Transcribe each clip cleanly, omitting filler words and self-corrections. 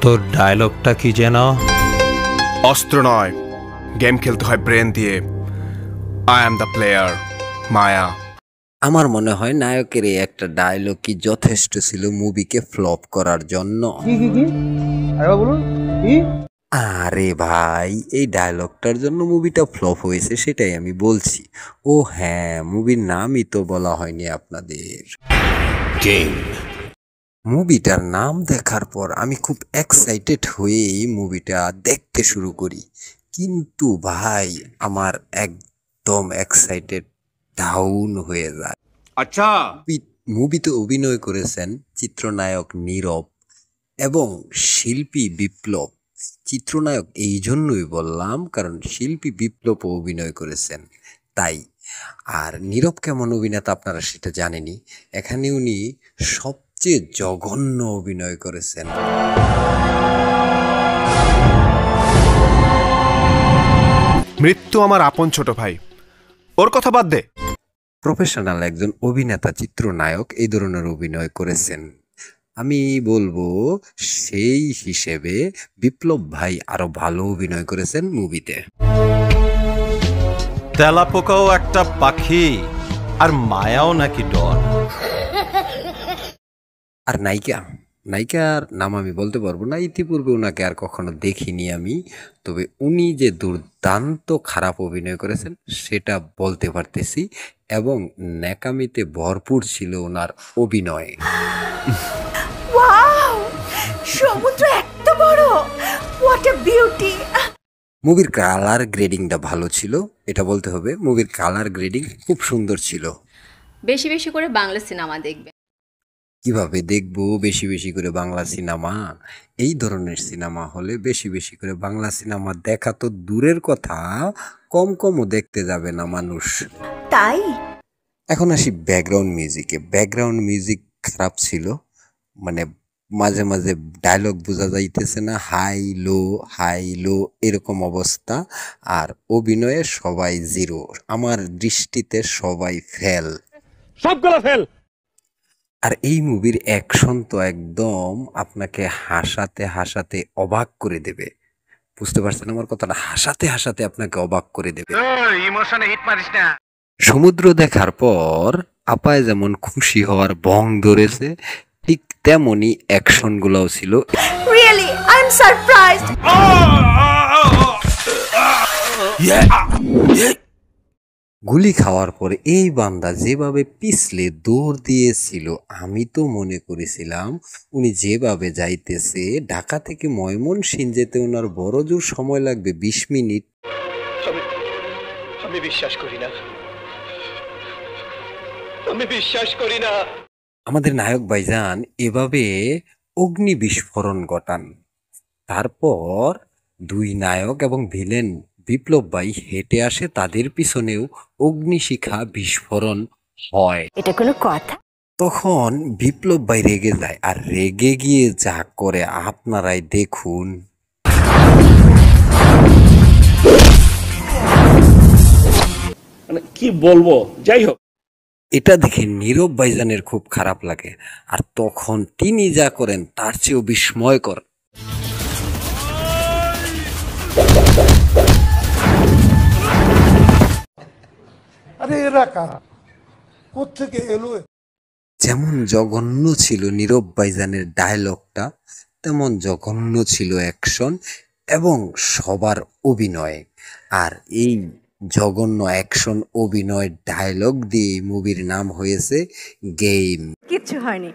তোর ডায়লগটা কি যেন? অস্ত্র নয়, গেম খেলতে হয় ব্রেন দিয়ে। আই অ্যাম দ্য প্লেয়ার, মায়া। আমার মনে হয় নায়কের এই একটা ডায়লগ কি যথেষ্ট ছিল মুভিকে ফ্লপ করার জন্য। আরে ভাই, এই ডায়লগটার জন্য মুভিটা ফ্লপ হয়েছে সেটাই আমি বলছি। ও হ্যাঁ, মুভির নামই তো বলা হয়নি আপনাদের। গেম। মুভিটার নাম দেখার পর আমি খুব এক্সাইটেড হয়েই মুভিটা দেখতে শুরু করি, কিন্তু ভাই আমার একদম এক্সাইটেড ডাউন হয়ে যায়। আচ্ছা, মুভিতে অভিনয় করেছেন চিত্রনায়ক নীরব এবং শিল্পী বিপ্লব। চিত্রনায়ক এই জন্যই বললাম কারণ শিল্পী বিপ্লবও অভিনয় করেছেন তাই। আর নীরব কেমন অভিনেতা আপনারা সেটা জানেনই, এখানে উনি সবচেয়ে জঘন্য অভিনয় করেছেন। মৃত্যু আমার আপন ছোট ভাই, ওর কথা বাদ দে। প্রফেশনাল একজন অভিনেতা চিত্রনায়ক এই ধরনের অভিনয় করেছেন। আমি বলবো সেই হিসেবে বিপ্লব ভাই আরো ভালো অভিনয় করেছেন মুভিতে। তেলাপোকাও একটা পাখি, আর মায়াও নাকি ডর। আর নায়িকার নাম আমি বলতে পারবো না, ইতিপূর্বে ওনাকে আর কখনো দেখিনি আমি। তবে উনি যে দুর্দান্ত খারাপ অভিনয় করেছেন সেটা বলতে পারতেছি, এবং ন্যাকামিতে ভরপুর ছিল ওনার অভিনয়। ওয়াও, সমুদ্র এত বড়, হোয়াট আ বিউটি। মুভির কালার গ্রেডিংটা ভালো ছিল, এটা বলতে হবে। মুভির কালার গ্রেডিং খুব সুন্দর ছিল। বেশি বেশি করে বাংলা সিনেমা দেখবে। কিভাবে দেখবো বেশি বেশি করে বাংলা সিনেমা? এই ধরনের সিনেমা হলে বেশি বেশি করে বাংলা সিনেমা দেখা তো দূরের কথা, কমও দেখতে যাবে না মানুষ। তাই এখন আসি ব্যাকগ্রাউন্ড মিউজিকে। ব্যাকগ্রাউন্ড মিউজিক খারাপ ছিল, মানে মাঝে মাঝে ডায়লগ বোঝা যাইতেছে না, হাই লো এরকম অবস্থা। আর অভিনয়ে সবাই জিরো, আমার দৃষ্টিতে সবাই ফেল, সবগুলো ফেল। আর এই মুভির অ্যাকশন তো একদম আপনাকে হাসাতে হাসাতে অবাক করে দেবে। বুঝতে পারছেন আমার কথাটা? হাসাতে হাসাতে আপনাকে অবাক করে দেবে। ইমোশনে হিট মারিস না। সমুদ্র দেখার পর আপায় যেমন খুশি হওয়ার ভং ধরেছে, ঠিক তেমনই অ্যাকশন গুলাও ছিল। Really I am surprised. গুলি খাওয়ার পরে এই বান্দা যেভাবে পিছলে দৌড় দিয়েছিল, আমি তো মনে করেছিলাম উনি যেভাবে যাইতেছে ঢাকা থেকে ময়মনসিংহ যেতে ওনার বড় জোর সময় লাগবে 20 মিনিট। আমি বিশ্বাস করি না। আমাদের নায়ক ভাইজান এভাবে অগ্নি বিস্ফোরণ ঘটান, তারপর দুই নায়ক এবং ভিলেন বিপ্লব ভাই হেঁটে আসে, তাদের পিছনেও অগ্নিশিখা বিস্ফোরণ হয়। এটা কোনো কথা? তখন বিপ্লব ভাই রেগে যায়, আর রেগে গিয়ে যা করে আপনারাই দেখুন। মানে কি বলবো, যাই হোক। এটা দেখে নীরব ভাইজানের খুব খারাপ লাগে, আর তখন তিনি যা করেন তার চেয়েও বিস্ময়কর। আরে এরা কারা, কোত্থেকে এলো? যেমন জঘন্য ছিল নীরব ভাইজানের ডায়লগটা, তেমন জঘন্য ছিল অ্যাকশন এবং সবার অভিনয়। আর এই জঘন্য অ্যাকশন অভিনয় ডায়লগ দিয়ে মুভির নাম হয়েছে গেম। কিচ্ছু হয়নি।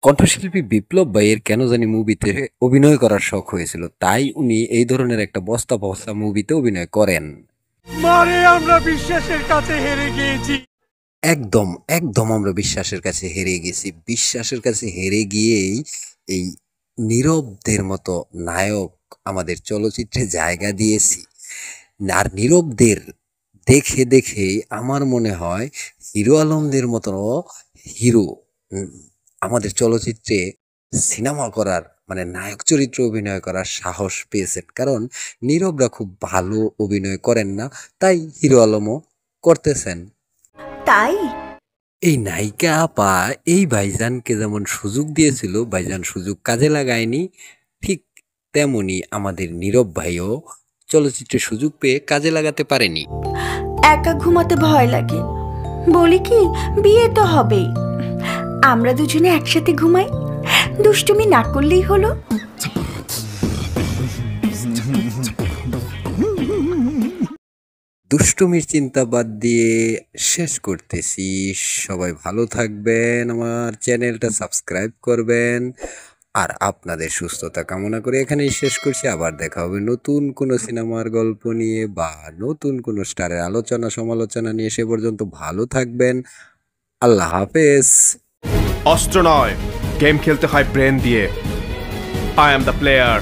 কণ্ঠশিল্পী বিপ্লব ভাইয়ের কেন জানি মুভিতে অভিনয় করার শখ হয়েছিল, তাই উনি এই ধরনের একটা বস্তা বস্তা মুভিতে অভিনয় করেন। মারে আমরা বিশ্বাসের কাছে হেরে গিয়েছি। একদম আমরা বিশ্বাসের কাছে হেরে গেছি। বিশ্বাসের কাছে হেরে গিয়েই এই নীরবদের মতো নায়ক আমাদের চলচ্চিত্রে জায়গা দিয়েছি। আর নীরবদের দেখে দেখে আমার মনে হয় হিরো আলমদের মতো হিরো আমাদের চলচ্চিত্রে সিনেমা করার, মানে নায়ক চরিত্র অভিনয় করার সাহস পেয়েছেন। কারণ নীরবরা খুব ভালো অভিনয় করেন না, তাই হিরো আলমও করতেছেন। তাই এই নায়িকা আপা এই ভাইজানকে যেমন সুযোগ দিয়েছিল, ভাইজান সুযোগ কাজে লাগায়নি, ঠিক তেমনি আমাদের নীরব ভাইও চলচ্চিত্রে সুযোগ পেয়ে কাজে লাগাতে পারেনি। একা ঘুমাতে ভয় লাগে, বলি কি বিয়ে তো হবেই, আমরা দুজনে একসাথে ঘুমাই, দুষ্টুমি না করলেই হলো। দুষ্টুমির চিন্তা বাদ দিয়ে শেষ করতেছি। সবাই ভালো থাকবেন, আমার চ্যানেলটা সাবস্ক্রাইব করবেন, আর আপনাদের সুস্থতা কামনা করে এখানেই শেষ করছি। আবার দেখা হবে নতুন কোনো সিনেমার গল্প নিয়ে বা নতুন কোনো স্টারের আলোচনা সমালোচনা নিয়ে। সে পর্যন্ত ভালো থাকবেন, আল্লাহ হাফেজ। অস্ত্র নয়, গেম খেলতে হয় ব্রেন দিয়ে। I am the player.